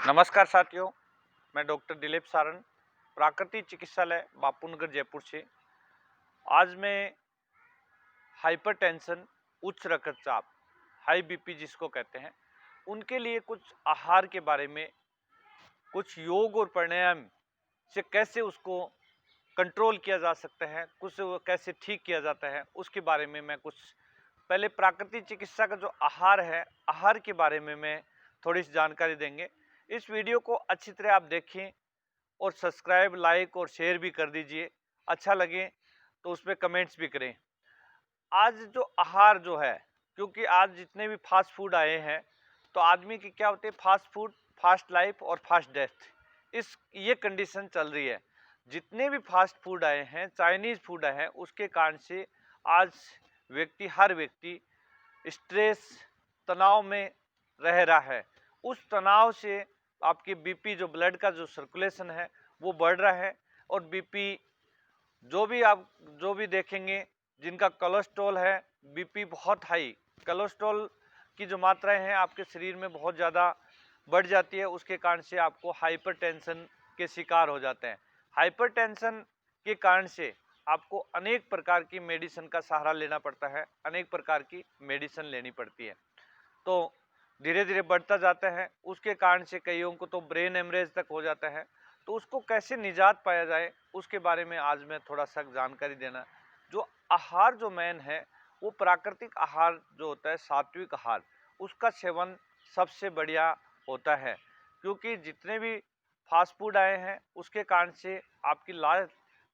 नमस्कार साथियों, मैं डॉक्टर दिलीप सारन, प्राकृतिक चिकित्सालय बापूनगर जयपुर से। आज मैं हाइपरटेंशन, उच्च रक्तचाप, हाई बीपी जिसको कहते हैं, उनके लिए कुछ आहार के बारे में, कुछ योग और प्राणायाम से कैसे उसको कंट्रोल किया जा सकता है, कुछ वो कैसे ठीक किया जाता है, उसके बारे में मैं कुछ पहले प्राकृतिक चिकित्सा का जो आहार है, आहार के बारे में मैं थोड़ी सी जानकारी देंगे। इस वीडियो को अच्छी तरह आप देखें और सब्सक्राइब, लाइक और शेयर भी कर दीजिए। अच्छा लगे तो उसमें कमेंट्स भी करें। आज जो आहार जो है, क्योंकि आज जितने भी फास्ट फूड आए हैं, तो आदमी की क्या होती है, फास्ट फूड, फास्ट लाइफ और फास्ट डेथ, ये कंडीशन चल रही है। जितने भी फास्ट फूड आए हैं, चाइनीज फूड आए हैं, उसके कारण से आज हर व्यक्ति स्ट्रेस, तनाव में रह रहा है। उस तनाव से आपकी बीपी, जो ब्लड का जो सर्कुलेशन है, वो बढ़ रहा है। और बीपी जो भी देखेंगे, जिनका कोलेस्ट्रॉल है, बीपी बहुत हाई, कोलेस्ट्रॉल की जो मात्राएं हैं आपके शरीर में बहुत ज़्यादा बढ़ जाती है, उसके कारण से आपको हाइपरटेंशन के शिकार हो जाते हैं। हाइपरटेंशन के कारण से आपको अनेक प्रकार की मेडिसिन का सहारा लेना पड़ता है, अनेक प्रकार की मेडिसिन लेनी पड़ती है, तो धीरे धीरे बढ़ता जाता है। उसके कारण से कईयों को तो ब्रेन हेमरेज तक हो जाता है। तो उसको कैसे निजात पाया जाए, उसके बारे में आज मैं थोड़ा सा जानकारी देना। जो आहार जो मेन है, वो प्राकृतिक आहार जो होता है, सात्विक आहार, उसका सेवन सबसे बढ़िया होता है। क्योंकि जितने भी फास्ट फूड आए हैं, उसके कारण से आपकी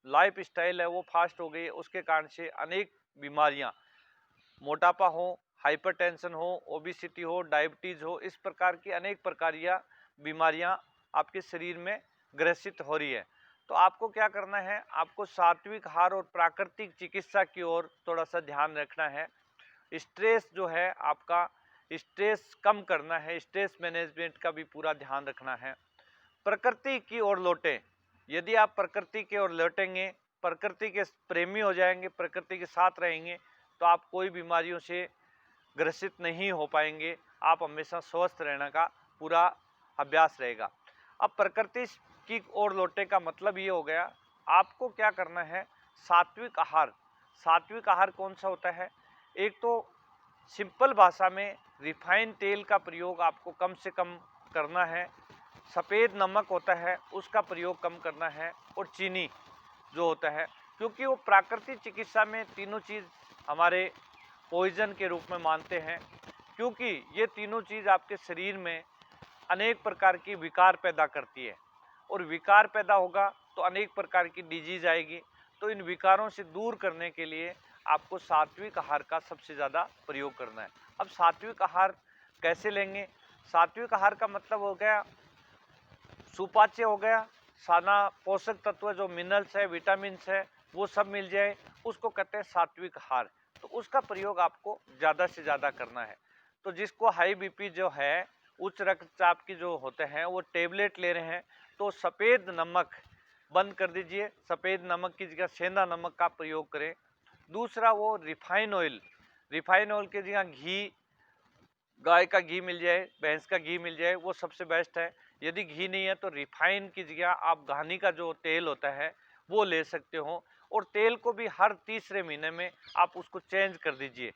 लाइफ स्टाइल है वो फास्ट हो गई है। उसके कारण से अनेक बीमारियां, मोटापा हो, हाइपरटेंशन हो, ओबिसिटी हो, डायबिटीज हो, इस प्रकार की अनेक प्रकार बीमारियां आपके शरीर में ग्रसित हो रही है। तो आपको क्या करना है, आपको सात्विक आहार और प्राकृतिक चिकित्सा की ओर थोड़ा सा ध्यान रखना है। स्ट्रेस जो है आपका, स्ट्रेस कम करना है, स्ट्रेस मैनेजमेंट का भी पूरा ध्यान रखना है। प्रकृति की ओर लौटें। यदि आप प्रकृति की ओर लौटेंगे, प्रकृति के प्रेमी हो जाएंगे, प्रकृति के साथ रहेंगे, तो आप कोई बीमारियों से ग्रसित नहीं हो पाएंगे। आप हमेशा स्वस्थ रहने का पूरा अभ्यास रहेगा। अब प्रकृति की ओर लौटने का मतलब ये हो गया, आपको क्या करना है, सात्विक आहार। सात्विक आहार कौन सा होता है? एक तो सिंपल भाषा में रिफाइंड तेल का प्रयोग आपको कम से कम करना है। सफ़ेद नमक होता है, उसका प्रयोग कम करना है। और चीनी जो होता है, क्योंकि वो प्राकृतिक चिकित्सा में तीनों चीज़ हमारे पॉइजन के रूप में मानते हैं। क्योंकि ये तीनों चीज़ आपके शरीर में अनेक प्रकार की विकार पैदा करती है, और विकार पैदा होगा तो अनेक प्रकार की डिजीज आएगी। तो इन विकारों से दूर करने के लिए आपको सात्विक आहार का सबसे ज़्यादा प्रयोग करना है। अब सात्विक आहार कैसे लेंगे? सात्विक आहार का मतलब हो गया, सुपाच्य हो गया, साना पोषक तत्व जो मिनरल्स है, विटामिन्स है, वो सब मिल जाए, उसको कहते हैं सात्विक आहार। तो उसका प्रयोग आपको ज़्यादा से ज़्यादा करना है। तो जिसको हाई बीपी जो है, उच्च रक्तचाप की जो होते हैं, वो टेबलेट ले रहे हैं, तो सफ़ेद नमक बंद कर दीजिए, सफ़ेद नमक की जगह सेंधा नमक का प्रयोग करें। दूसरा, वो रिफाइन ऑयल, रिफाइन ऑयल की जगह घी, गाय का घी मिल जाए, भैंस का घी मिल जाए, वो सबसे बेस्ट है। यदि घी नहीं है तो रिफाइन की जगह आप घानी का जो तेल होता है वो ले सकते हो। और तेल को भी हर तीसरे महीने में आप उसको चेंज कर दीजिए।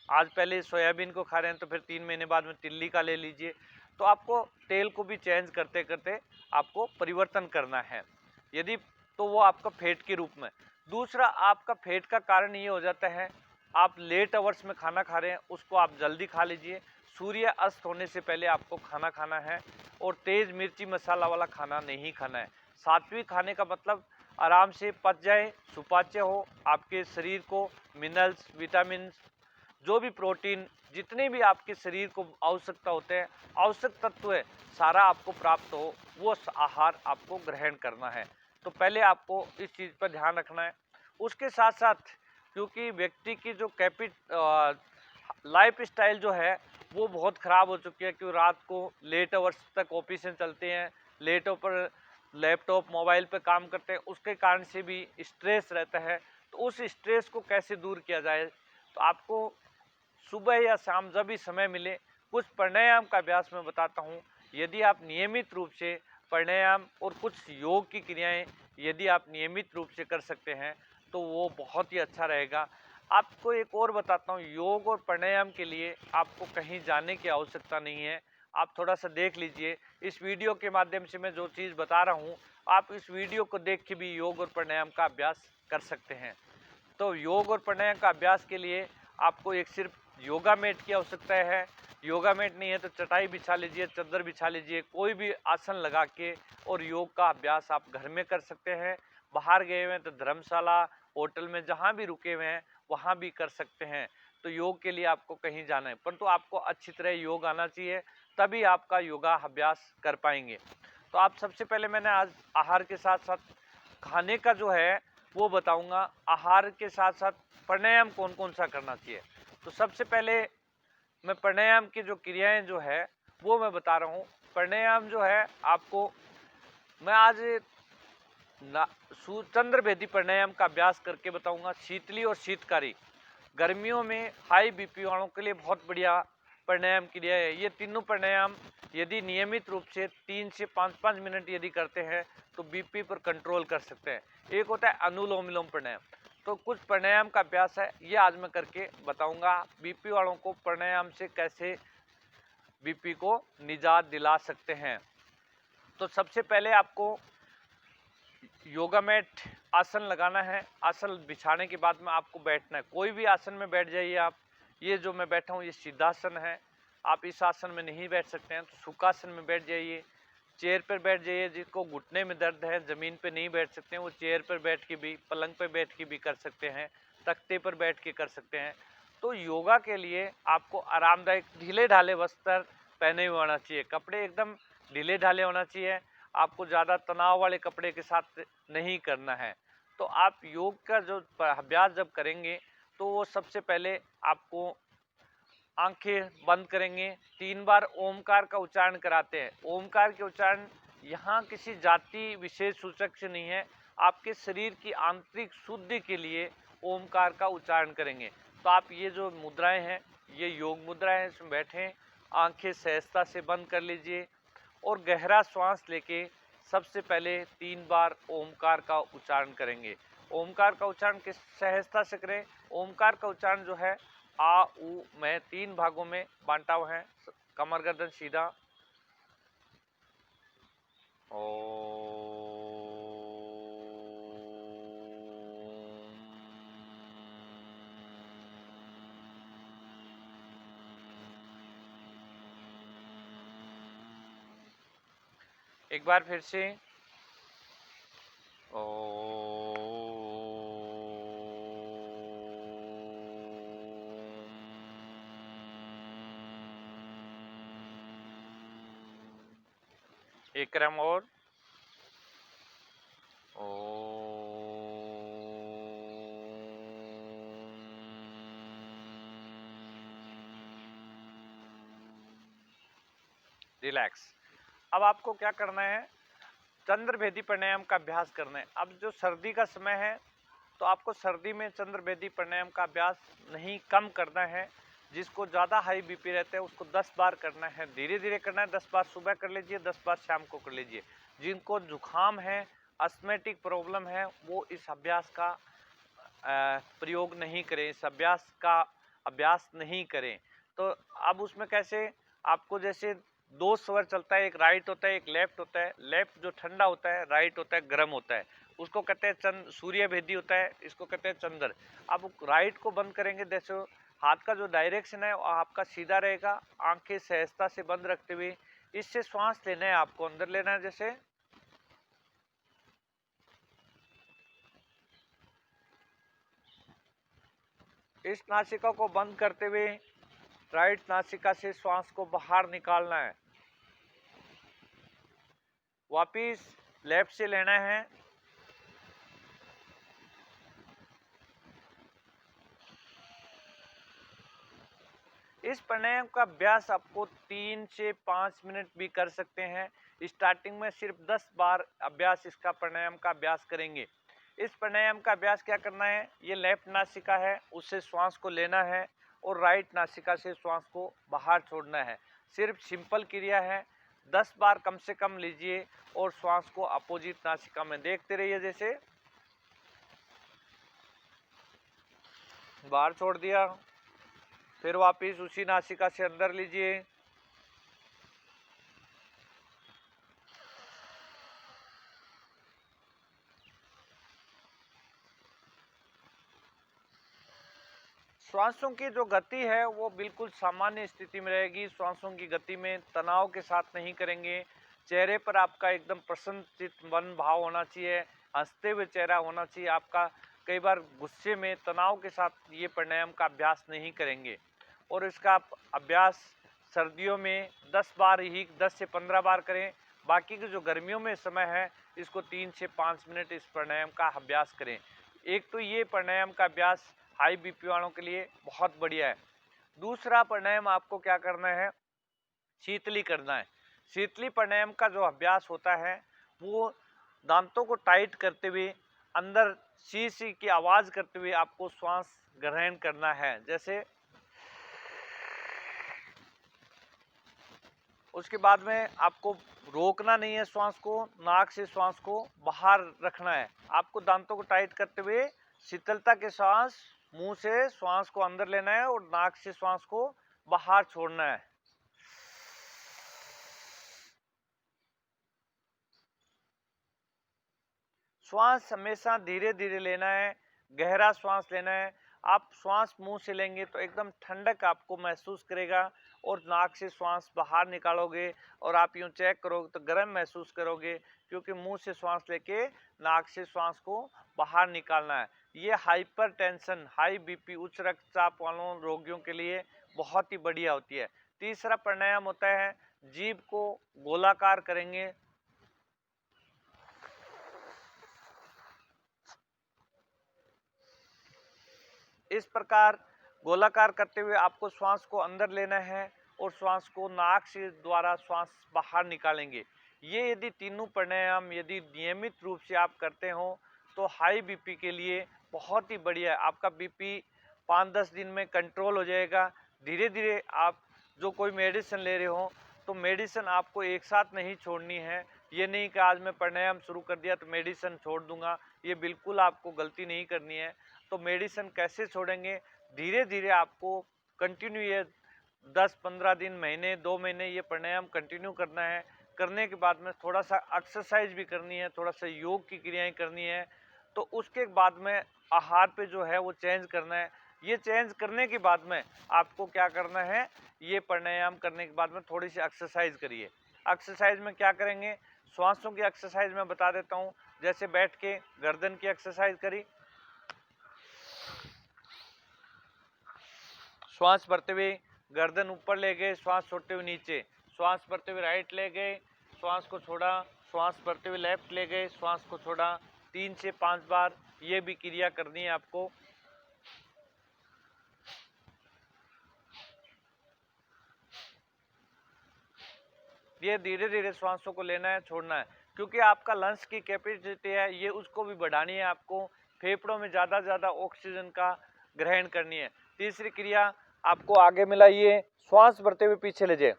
आज पहले सोयाबीन को खा रहे हैं, तो फिर 3 महीने बाद में तिल्ली का ले लीजिए। तो आपको तेल को भी चेंज करते करते आपको परिवर्तन करना है। यदि तो वो आपका फैट के रूप में। दूसरा, आपका फैट का कारण ये हो जाता है, आप लेट आवर्स में खाना खा रहे हैं, उसको आप जल्दी खा लीजिए। सूर्य अस्त होने से पहले आपको खाना खाना है, और तेज़ मिर्ची मसाला वाला खाना नहीं खाना है। सात्विक खाने का मतलब आराम से पच जाए, सुपाच्य हो, आपके शरीर को मिनरल्स, विटामिन, जो भी प्रोटीन, जितने भी आपके शरीर को आवश्यकता होते हैं, आवश्यक तत्व है, सारा आपको प्राप्त हो, वो आहार आपको ग्रहण करना है। तो पहले आपको इस चीज़ पर ध्यान रखना है। उसके साथ साथ, क्योंकि व्यक्ति की जो लाइफ स्टाइल जो है वो बहुत ख़राब हो चुकी है, कि रात को लेट आवर्स तक ऑफिस में चलते हैं, लेट पर लैपटॉप, मोबाइल पे काम करते हैं, उसके कारण से भी स्ट्रेस रहता है। तो उस स्ट्रेस को कैसे दूर किया जाए? तो आपको सुबह या शाम जब भी समय मिले, कुछ प्राणायाम का अभ्यास मैं बताता हूँ। यदि आप नियमित रूप से प्राणायाम और कुछ योग की क्रियाएं यदि आप नियमित रूप से कर सकते हैं तो वो बहुत ही अच्छा रहेगा। आपको एक और बताता हूँ, योग और प्राणायाम के लिए आपको कहीं जाने की आवश्यकता नहीं है। आप थोड़ा सा देख लीजिए, इस वीडियो के माध्यम से मैं जो चीज़ बता रहा हूँ, आप इस वीडियो को देख के भी योग और प्राणायाम का अभ्यास कर सकते हैं। तो योग और प्राणायाम का अभ्यास के लिए आपको एक सिर्फ योगा मैट की आवश्यकता है। योगा मैट नहीं है तो चटाई बिछा लीजिए, चादर बिछा लीजिए, कोई भी आसन लगा के और योग का अभ्यास आप घर में कर सकते हैं। बाहर गए हुए हैं तो धर्मशाला, होटल में जहाँ भी रुके हुए हैं वहाँ भी कर सकते हैं। तो योग के लिए आपको कहीं जाना है, परंतु आपको अच्छी तरह योग आना चाहिए, तभी आपका योगा अभ्यास कर पाएंगे। तो आप सबसे पहले मैंने आज आहार के साथ साथ खाने का जो है वो बताऊंगा। आहार के साथ साथ प्राणायाम कौन कौन सा करना चाहिए। तो सबसे पहले मैं प्राणायाम की जो क्रियाएं जो है वो मैं बता रहा हूँ। प्राणायाम जो है आपको मैं आज चंद्र भेदी प्राणायाम का अभ्यास करके बताऊंगा। शीतली और शीतकारी, गर्मियों में हाई बीपी वालों के लिए बहुत बढ़िया प्राणायाम क्रिया है। ये तीनों प्राणायाम यदि नियमित रूप से 3 से 5 मिनट यदि करते हैं तो बीपी पर कंट्रोल कर सकते हैं। एक होता है अनुलोम विलोम प्राणायाम। तो कुछ प्राणायाम का अभ्यास है, ये आज मैं करके बताऊंगा। बीपी वालों को प्राणायाम से कैसे बीपी को निजात दिला सकते हैं। तो सबसे पहले आपको योगा मैट आसन लगाना है। आसन बिछाने के बाद में आपको बैठना है। कोई भी आसन में बैठ जाइए आप। ये जो मैं बैठा हूँ ये सिद्धासन है, आप इस आसन में नहीं बैठ सकते हैं तो सुखासन में बैठ जाइए। चेयर पर बैठ जाइए, जिसको घुटने में दर्द है, ज़मीन पे नहीं बैठ सकते हैं, वो चेयर पर बैठ के भी, पलंग पर बैठ के भी कर सकते हैं, तख्ते पर बैठ के कर सकते हैं। तो योगा के लिए आपको आरामदायक ढीले ढाले वस्त्र पहने हुए होना चाहिए, कपड़े एकदम ढीले ढाले होना चाहिए। आपको ज़्यादा तनाव वाले कपड़े के साथ नहीं करना है। तो आप योग का जो अभ्यास जब करेंगे तो वो सबसे पहले आपको आंखें बंद करेंगे, 3 बार ओमकार का उच्चारण कराते हैं। ओमकार के उच्चारण यहाँ किसी जाति विशेष सूचक से नहीं है, आपके शरीर की आंतरिक शुद्धि के लिए ओमकार का उच्चारण करेंगे। तो आप ये जो मुद्राएं हैं ये योग मुद्राएं हैं, इसमें बैठें, आंखें सहजता से बंद कर लीजिए और गहरा श्वास लेके सबसे पहले 3 बार ओमकार का उच्चारण करेंगे। ओमकार का उच्चारण किस सहजता से करें। ओमकार का उच्चारण जो है आ उ में 3 भागों में बांटा हुआ है। कमर गर्दन सीधा। ओ एक बार फिर से एक क्रम और रिलैक्स। अब आपको क्या करना है, चंद्रभेदी प्राणायाम का अभ्यास करना है। अब जो सर्दी का समय है तो आपको सर्दी में चंद्रभेदी प्राणायाम का अभ्यास नहीं, कम करना है। जिसको ज़्यादा हाई बीपी रहता है उसको 10 बार करना है, धीरे धीरे करना है। 10 बार सुबह कर लीजिए, 10 बार शाम को कर लीजिए। जिनको जुकाम है, अस्थमेटिक प्रॉब्लम है, वो इस अभ्यास का प्रयोग नहीं करें, इस अभ्यास का अभ्यास नहीं करें। तो अब उसमें कैसे, आपको जैसे 2 स्वर चलता है, एक राइट होता है एक लेफ्ट होता है। लेफ्ट जो ठंडा होता है, राइट होता है गर्म होता है, उसको कहते हैं चंद्र, सूर्य भेदी होता है, इसको कहते हैं चंद्र। अब राइट को बंद करेंगे, जैसे हाथ का जो डायरेक्शन है आपका सीधा रहेगा, आंखें सहजता से बंद रखते हुए इससे श्वास लेना है, आपको अंदर लेना है। जैसे इस नासिका को बंद करते हुए राइट नासिका से श्वास को बाहर निकालना है। वापिस लेफ्ट से लेना है। इस प्राणायाम का अभ्यास आपको 3 से 5 मिनट भी कर सकते हैं। स्टार्टिंग में सिर्फ 10 बार अभ्यास इसका प्राणायाम का अभ्यास करेंगे। इस प्राणायाम का अभ्यास क्या करना है, ये लेफ्ट नासिका है उससे श्वास को लेना है और राइट नासिका से श्वास को बाहर छोड़ना है। सिर्फ सिंपल क्रिया है, 10 बार कम से कम लीजिए और श्वास को अपोजिट नासिका में देखते रहिए। जैसे बाहर छोड़ दिया, फिर वापिस उसी नासिका से अंदर लीजिए, श्वासों की जो गति है वो बिल्कुल सामान्य स्थिति में रहेगी। श्वासों की गति में तनाव के साथ नहीं करेंगे। चेहरे पर आपका एकदम प्रसन्नचित मन भाव होना चाहिए, हंसते हुए चेहरा होना चाहिए आपका। कई बार गुस्से में तनाव के साथ ये प्राणायाम का अभ्यास नहीं करेंगे। और इसका आप अभ्यास सर्दियों में 10 बार ही 10 से 15 बार करें। बाकी के जो गर्मियों में समय है इसको 3 से 5 मिनट इस प्राणायाम का अभ्यास करें। एक तो ये प्राणायाम का अभ्यास हाई बीपी वालों के लिए बहुत बढ़िया है। दूसरा प्राणायाम आपको क्या करना है, शीतली करना है। शीतली प्राणायाम का जो अभ्यास होता है वो दांतों को टाइट करते हुए अंदर सी सी की आवाज करते हुए आपको श्वास ग्रहण करना है। जैसे उसके बाद में आपको रोकना नहीं है श्वास को, नाक से श्वास को बाहर रखना है। आपको दांतों को टाइट करते हुए शीतलता के सांस मुंह से श्वास को अंदर लेना है और नाक से श्वास को बाहर छोड़ना है। श्वास हमेशा धीरे धीरे लेना है, गहरा श्वास लेना है। आप श्वास मुंह से लेंगे तो एकदम ठंडक आपको महसूस करेगा और नाक से श्वास बाहर निकालोगे और आप यूं चेक करोगे तो गर्म महसूस करोगे, क्योंकि मुंह से श्वास लेके नाक से श्वास को बाहर निकालना है। ये हाइपर टेंशन, हाई बीपी, उच्च रक्तचाप वालों रोगियों के लिए बहुत ही बढ़िया होती है। तीसरा प्राणायाम होता है, जीभ को गोलाकार करेंगे। इस प्रकार गोलाकार करते हुए आपको श्वास को अंदर लेना है और श्वास को नाक से द्वारा श्वास बाहर निकालेंगे। ये यदि तीनों प्राणायाम यदि नियमित रूप से आप करते हो तो हाई बीपी के लिए बहुत ही बढ़िया है। आपका बीपी 5-10 दिन में कंट्रोल हो जाएगा। धीरे धीरे आप जो कोई मेडिसिन ले रहे हो तो मेडिसिन आपको एक साथ नहीं छोड़नी है। ये नहीं कि आज मैं प्राणायाम शुरू कर दिया तो मेडिसिन छोड़ दूंगा, ये बिल्कुल आपको गलती नहीं करनी है। तो मेडिसिन कैसे छोड़ेंगे, धीरे धीरे आपको कंटिन्यू ये 10-15 दिन, महीने, 2 महीने ये प्राणायाम कंटिन्यू करना है। करने के बाद में थोड़ा सा एक्सरसाइज भी करनी है, थोड़ा सा योग की क्रियाएं करनी है। तो उसके बाद में आहार पे जो है वो चेंज करना है। ये चेंज करने के बाद में आपको क्या करना है, ये प्राणायाम करने के बाद में थोड़ी सी एक्सरसाइज करिए। एक्सरसाइज में क्या करेंगे, श्वासों की एक्सरसाइज मैं बता देता हूँ। जैसे बैठ के गर्दन की एक्सरसाइज करी, श्वास भरते हुए गर्दन ऊपर ले गए, श्वास छोड़ते हुए नीचे, श्वास भरते हुए राइट ले गए, श्वास को छोड़ा, श्वास भरते हुए लेफ्ट ले गए, श्वास को छोड़ा। 3 से 5 बार ये भी क्रिया करनी है आपको। ये धीरे धीरे श्वासों को लेना है, छोड़ना है, क्योंकि आपका लंग्स की कैपेसिटी है ये उसको भी बढ़ानी है। आपको फेफड़ों में ज़्यादा ज़्यादा ऑक्सीजन का ग्रहण करनी है। तीसरी क्रिया आपको आगे मिलाइए, श्वास भरते हुए पीछे ले जाए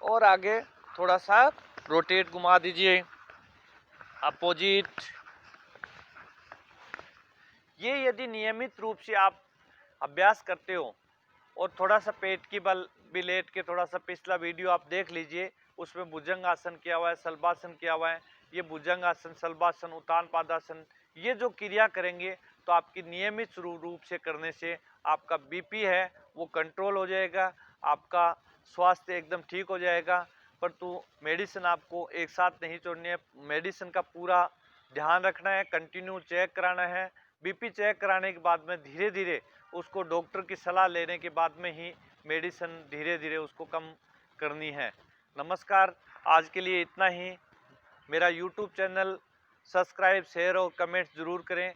और आगे थोड़ा सा रोटेट घुमा दीजिए अपोजिट। ये यदि नियमित रूप से आप अभ्यास करते हो और थोड़ा सा पेट की बल भी लेट के, थोड़ा सा पिछला वीडियो आप देख लीजिए, उसमें भुजंग आसन किया हुआ है, शलभासन किया हुआ है। ये भुजंग आसन, शलभासन, उत्तान पादासन, ये जो क्रिया करेंगे तो आपकी नियमित रूप से करने से आपका बीपी है वो कंट्रोल हो जाएगा, आपका स्वास्थ्य एकदम ठीक हो जाएगा। परंतु मेडिसिन आपको एक साथ नहीं छोड़नी है, मेडिसिन का पूरा ध्यान रखना है, कंटिन्यू चेक कराना है। बीपी चेक कराने के बाद में धीरे धीरे उसको डॉक्टर की सलाह लेने के बाद में ही मेडिसिन धीरे धीरे उसको कम करनी है। नमस्कार, आज के लिए इतना ही। मेरा यूट्यूब चैनल सब्सक्राइब, शेयर और कमेंट्स ज़रूर करें।